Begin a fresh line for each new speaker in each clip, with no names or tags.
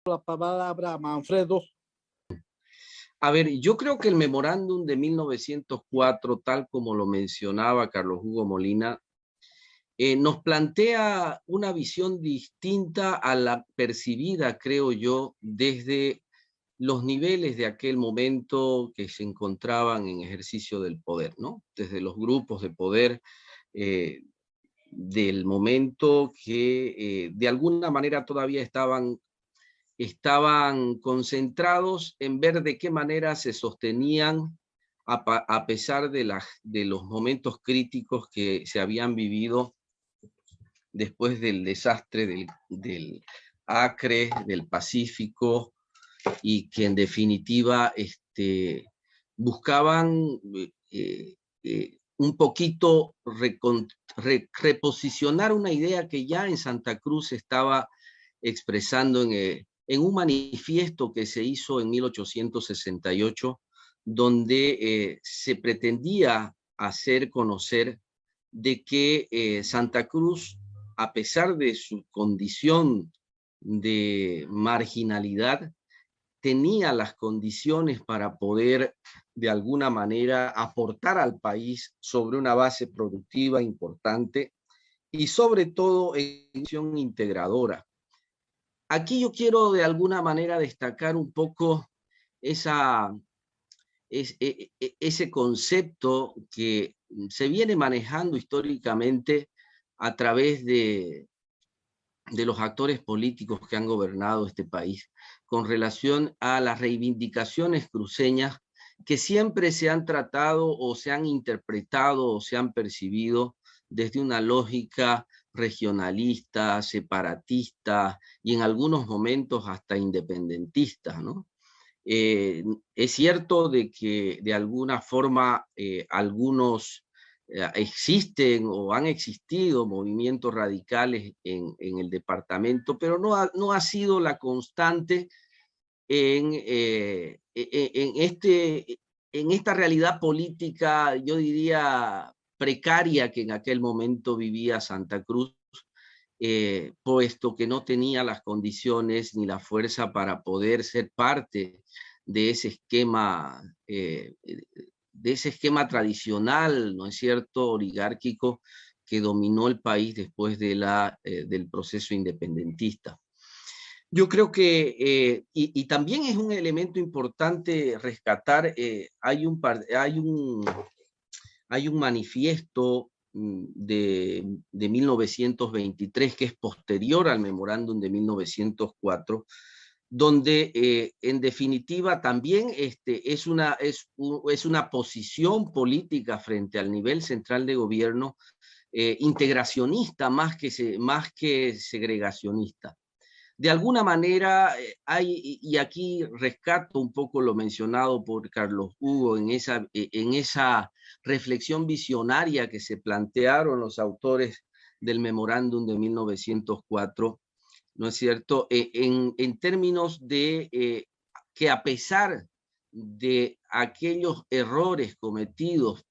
La palabra a Manfredo.
A ver, yo creo que el memorándum de 1904, tal como lo mencionaba Carlos Hugo Molina, nos plantea una visión distinta a la percibida, creo yo, desde los niveles de aquel momento que se encontraban en ejercicio del poder, ¿no? Desde los grupos de poder del momento que de alguna manera todavía estaban concentrados en ver de qué manera se sostenían a pesar de los momentos críticos que se habían vivido después del desastre del Acre, del Pacífico, y que en definitiva buscaban un poquito reposicionar una idea que ya en Santa Cruz se estaba expresando en un manifiesto que se hizo en 1868, donde se pretendía hacer conocer de que Santa Cruz, a pesar de su condición de marginalidad, tenía las condiciones para poder de alguna manera aportar al país sobre una base productiva importante y sobre todo en acción integradora. Aquí yo quiero de alguna manera destacar un poco ese concepto que se viene manejando históricamente a través de los actores políticos que han gobernado este país con relación a las reivindicaciones cruceñas que siempre se han tratado o se han interpretado o se han percibido desde una lógica regionalista, separatista y en algunos momentos hasta independentista, ¿no? Es cierto de que de alguna forma algunos existen o han existido movimientos radicales en el departamento, pero no ha sido la constante en esta realidad política, yo diría, precaria que en aquel momento vivía Santa Cruz, puesto que no tenía las condiciones ni la fuerza para poder ser parte de ese esquema tradicional, ¿no es cierto?, oligárquico que dominó el país después del proceso independentista. Yo creo que, y también es un elemento importante rescatar, hay un manifiesto de 1923 que es posterior al memorándum de 1904, donde en definitiva también es una posición política frente al nivel central de gobierno integracionista más que segregacionista. De alguna manera y aquí rescato un poco lo mencionado por Carlos Hugo en esa reflexión visionaria que se plantearon los autores del memorándum de 1904, ¿no es cierto? En términos de que a pesar de aquellos errores cometidos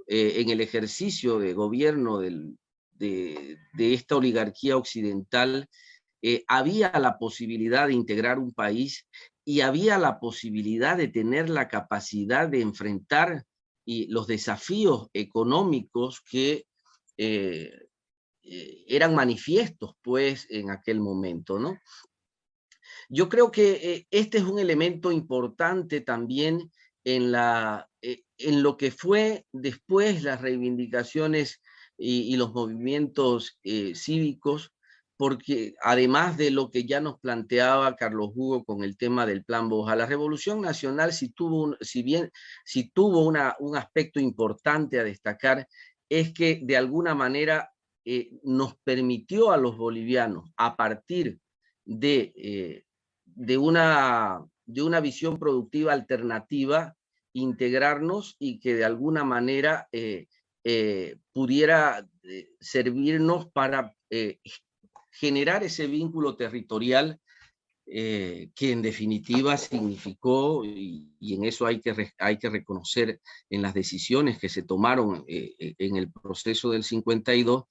en el ejercicio de gobierno de esta oligarquía occidental, había la posibilidad de integrar un país y había la posibilidad de tener la capacidad de enfrentar los desafíos económicos que eran manifiestos, pues, en aquel momento, ¿no? Yo creo que este es un elemento importante también en lo que fue después las reivindicaciones y los movimientos cívicos, porque además de lo que ya nos planteaba Carlos Hugo con el tema del Plan Boja, la Revolución Nacional si tuvo un aspecto importante a destacar, es que de alguna manera nos permitió a los bolivianos, a partir de una visión productiva alternativa, integrarnos y que de alguna manera pudiera servirnos para generar ese vínculo territorial que en definitiva significó, y en eso hay que reconocer en las decisiones que se tomaron en el proceso del 52,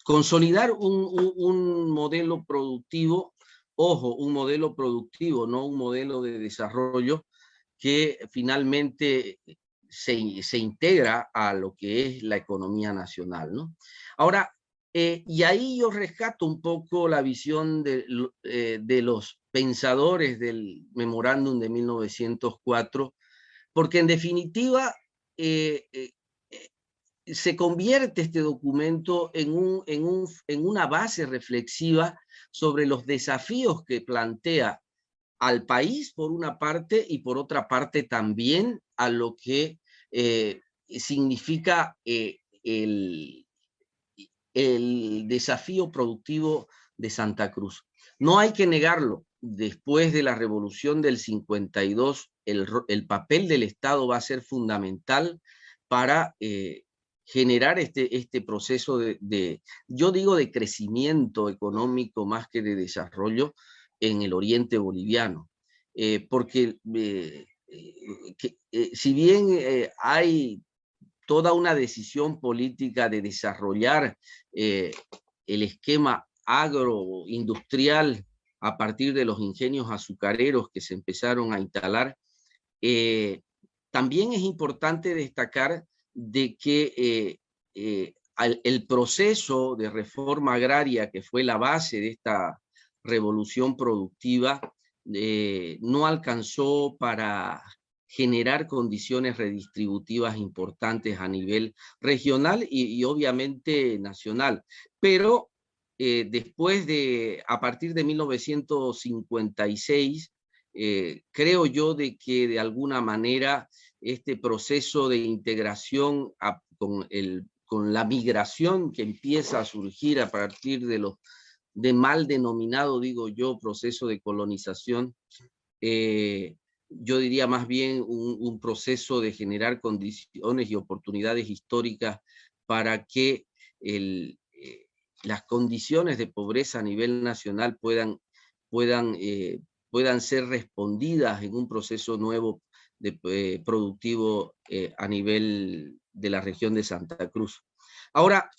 consolidar un modelo productivo, ojo, un modelo productivo, no un modelo de desarrollo que finalmente se integra a lo que es la economía nacional, ¿no? Ahora, y ahí yo rescato un poco la visión de los pensadores del memorándum de 1904, porque en definitiva se convierte este documento en una base reflexiva sobre los desafíos que plantea al país por una parte y por otra parte también a lo que significa el desafío productivo de Santa Cruz. No hay que negarlo, después de la revolución del 52, el papel del Estado va a ser fundamental para generar este proceso yo digo, de crecimiento económico más que de desarrollo en el oriente boliviano. Porque si bien hay toda una decisión política de desarrollar el esquema agroindustrial a partir de los ingenios azucareros que se empezaron a instalar, también es importante destacar de que el proceso de reforma agraria que fue la base de esta revolución productiva no alcanzó para generar condiciones redistributivas importantes a nivel regional y obviamente nacional. Pero después a partir de 1956, creo yo de que de alguna manera este proceso de integración con la migración que empieza a surgir a partir de mal denominado, digo yo, proceso de colonización, yo diría más bien un proceso de generar condiciones y oportunidades históricas para que las condiciones de pobreza a nivel nacional puedan ser respondidas en un proceso nuevo productivo a nivel de la región de Santa Cruz. Ahora,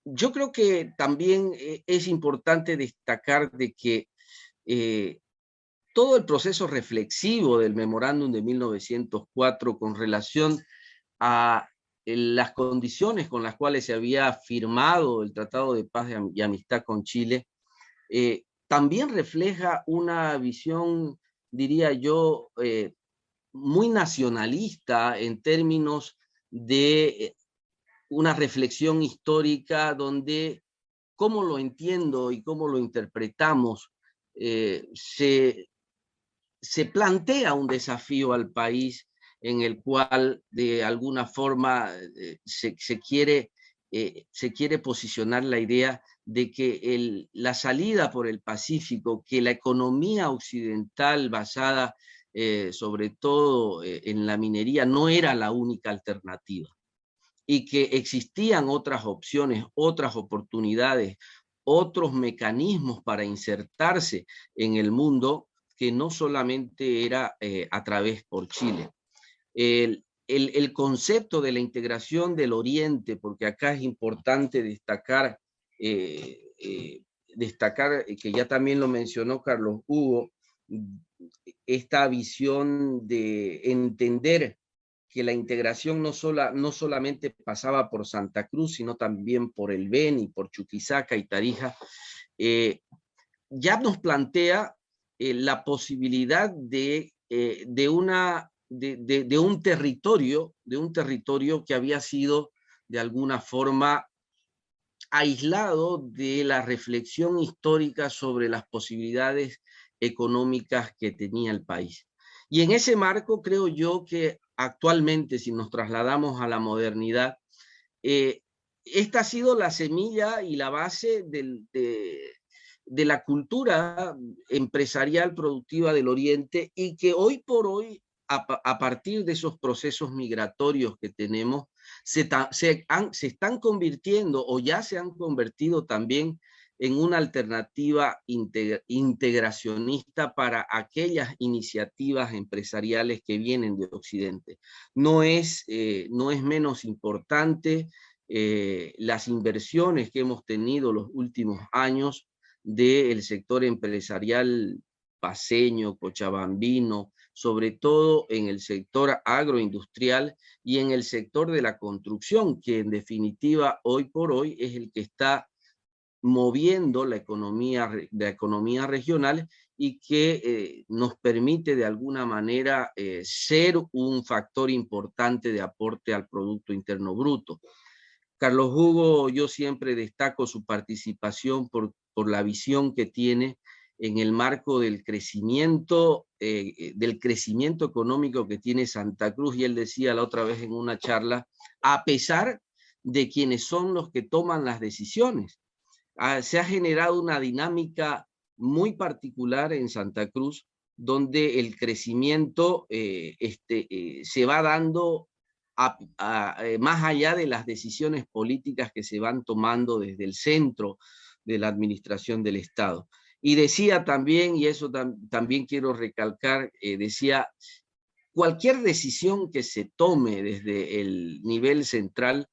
yo creo que también es importante destacar de que todo el proceso reflexivo del memorándum de 1904 con relación a las condiciones con las cuales se había firmado el Tratado de Paz y Amistad con Chile, también refleja una visión, diría yo, muy nacionalista en términos de una reflexión histórica donde, cómo lo entiendo y cómo lo interpretamos, se plantea un desafío al país en el cual de alguna forma se quiere posicionar la idea de que la salida por el Pacífico, que la economía occidental basada sobre todo en la minería no era la única alternativa y que existían otras opciones, otras oportunidades, otros mecanismos para insertarse en el mundo que no solamente era a través por Chile. El concepto de la integración del Oriente, porque acá es importante destacar, que ya también lo mencionó Carlos Hugo, esta visión de entender que la integración no solamente pasaba por Santa Cruz, sino también por el Beni, por Chuquisaca y Tarija, ya nos plantea la posibilidad de un territorio que había sido de alguna forma aislado de la reflexión histórica sobre las posibilidades económicas que tenía el país. Y en ese marco creo yo que actualmente, si nos trasladamos a la modernidad, esta ha sido la semilla y la base de la cultura empresarial productiva del Oriente, y que hoy por hoy, a partir de esos procesos migratorios que tenemos, se están convirtiendo o ya se han convertido también en una alternativa integracionista para aquellas iniciativas empresariales que vienen de Occidente. No es menos importante las inversiones que hemos tenido los últimos años del sector empresarial paceño, cochabambino, sobre todo en el sector agroindustrial y en el sector de la construcción, que en definitiva hoy por hoy es el que está moviendo la economía regional y que nos permite de alguna manera ser un factor importante de aporte al Producto Interno Bruto. Carlos Hugo, yo siempre destaco su participación por la visión que tiene en el marco del crecimiento económico que tiene Santa Cruz, y él decía la otra vez en una charla, a pesar de quienes son los que toman las decisiones. Se ha generado una dinámica muy particular en Santa Cruz, donde el crecimiento se va dando más allá de las decisiones políticas que se van tomando desde el centro de la administración del Estado. Y decía también, y eso también quiero recalcar, decía, cualquier decisión que se tome desde el nivel central,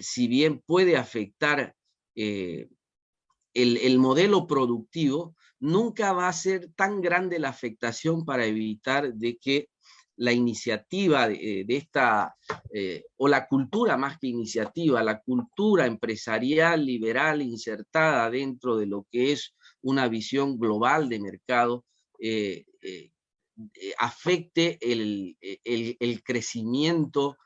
si bien puede afectar el modelo productivo, nunca va a ser tan grande la afectación para evitar de que la iniciativa de esta, o la cultura más que iniciativa, la cultura empresarial liberal insertada dentro de lo que es una visión global de mercado, afecte el crecimiento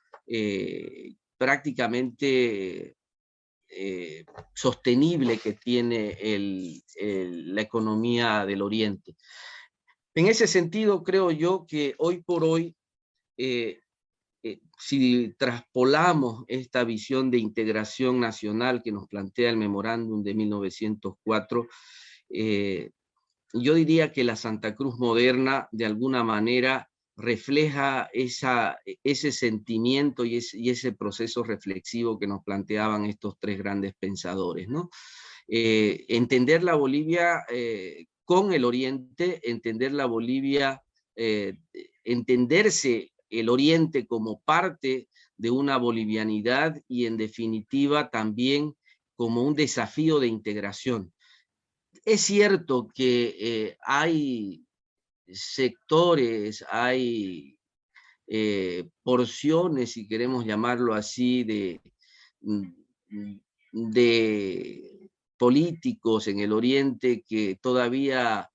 prácticamente sostenible que tiene la economía del Oriente. En ese sentido, creo yo que hoy por hoy, si traspolamos esta visión de integración nacional que nos plantea el memorándum de 1904, yo diría que la Santa Cruz moderna, de alguna manera, refleja ese sentimiento y ese proceso reflexivo que nos planteaban estos tres grandes pensadores, ¿no? Entender la Bolivia con el Oriente, entender la Bolivia, entenderse el Oriente como parte de una bolivianidad y en definitiva también como un desafío de integración. Es cierto que hay sectores, hay porciones, si queremos llamarlo así, de políticos en el Oriente que todavía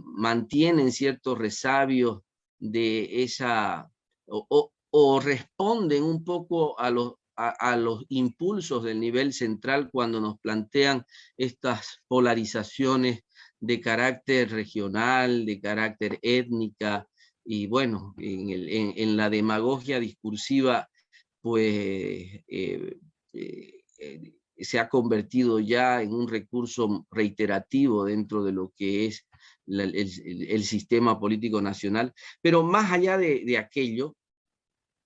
mantienen ciertos resabios de esa, o responden un poco a los impulsos del nivel central cuando nos plantean estas polarizaciones de carácter regional, de carácter étnica, y bueno, en la demagogia discursiva, pues se ha convertido ya en un recurso reiterativo dentro de lo que es el sistema político nacional. Pero más allá de aquello,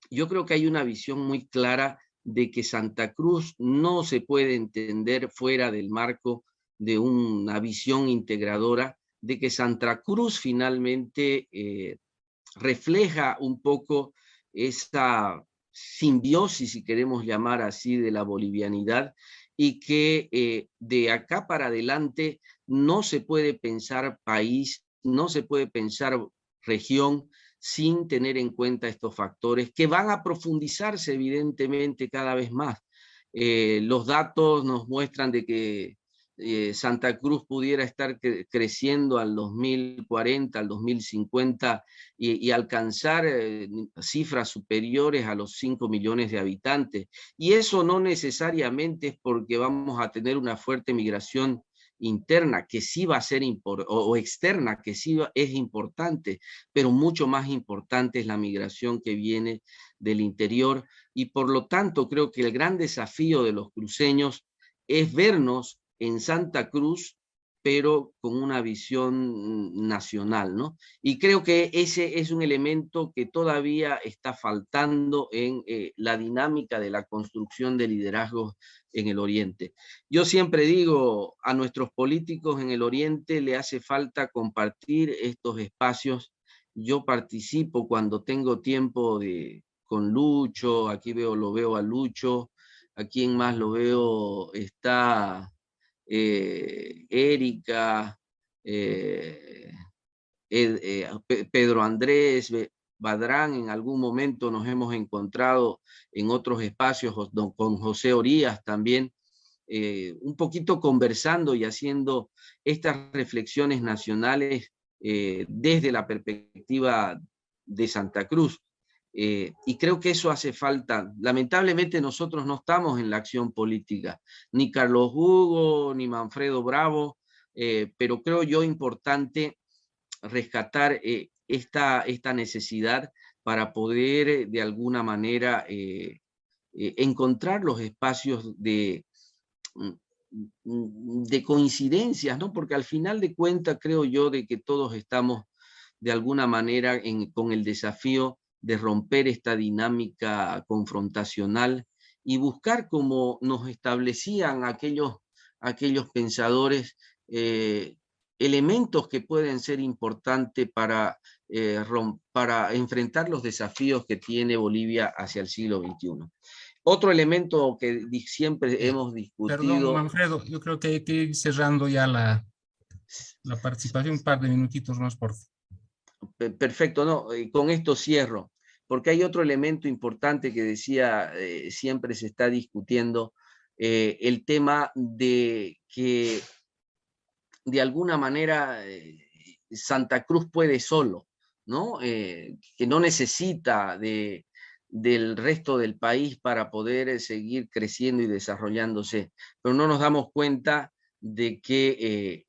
yo creo que hay una visión muy clara de que Santa Cruz no se puede entender fuera del marco de una visión integradora, de que Santa Cruz finalmente refleja un poco esa simbiosis, si queremos llamar así, de la bolivianidad, y que de acá para adelante no se puede pensar país, no se puede pensar región sin tener en cuenta estos factores que van a profundizarse evidentemente cada vez más. Los datos nos muestran de que Santa Cruz pudiera estar creciendo al 2040, al 2050 y alcanzar cifras superiores a los 5 millones de habitantes. Y eso no necesariamente es porque vamos a tener una fuerte migración interna, que sí va a ser o externa, que sí es importante, pero mucho más importante es la migración que viene del interior, y por lo tanto creo que el gran desafío de los cruceños es vernos en Santa Cruz, pero con una visión nacional, ¿no? Y creo que ese es un elemento que todavía está faltando en la dinámica de la construcción de liderazgos en el Oriente. Yo siempre digo, a nuestros políticos en el Oriente le hace falta compartir estos espacios. Yo participo cuando tengo tiempo con Lucho, aquí lo veo a Lucho, ¿A quién más lo veo? Está Erika, Pedro Andrés, Badrán. En algún momento nos hemos encontrado en otros espacios con José Orías también, un poquito conversando y haciendo estas reflexiones nacionales desde la perspectiva de Santa Cruz. Y creo que eso hace falta. Lamentablemente nosotros no estamos en la acción política, ni Carlos Hugo, ni Manfredo Bravo, pero creo yo importante rescatar esta necesidad para poder de alguna manera encontrar los espacios de coincidencias, ¿no? Porque al final de cuentas creo yo de que todos estamos de alguna manera con el desafío de romper esta dinámica confrontacional y buscar, como nos establecían aquellos pensadores, elementos que pueden ser importantes para enfrentar los desafíos que tiene Bolivia hacia el siglo XXI. Otro elemento que siempre hemos
Perdón,
discutido.
Manfredo, yo creo que hay que ir cerrando ya la participación, un par de minutitos más, por favor.
Perfecto, no, con esto cierro, porque hay otro elemento importante que decía, siempre se está discutiendo, el tema de que de alguna manera Santa Cruz puede solo, ¿no? Que no necesita del resto del país para poder seguir creciendo y desarrollándose, pero no nos damos cuenta de que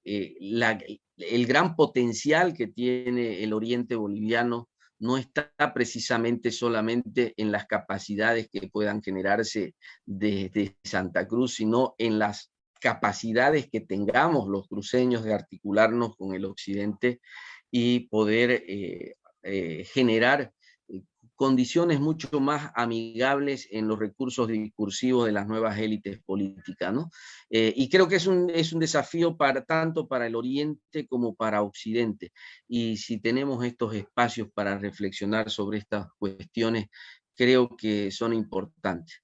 el gran potencial que tiene el oriente boliviano no está precisamente solamente en las capacidades que puedan generarse desde Santa Cruz, sino en las capacidades que tengamos los cruceños de articularnos con el occidente y poder generar condiciones mucho más amigables en los recursos discursivos de las nuevas élites políticas, ¿no? Y creo que es un desafío tanto para el Oriente como para Occidente. Y si tenemos estos espacios para reflexionar sobre estas cuestiones, creo que son importantes.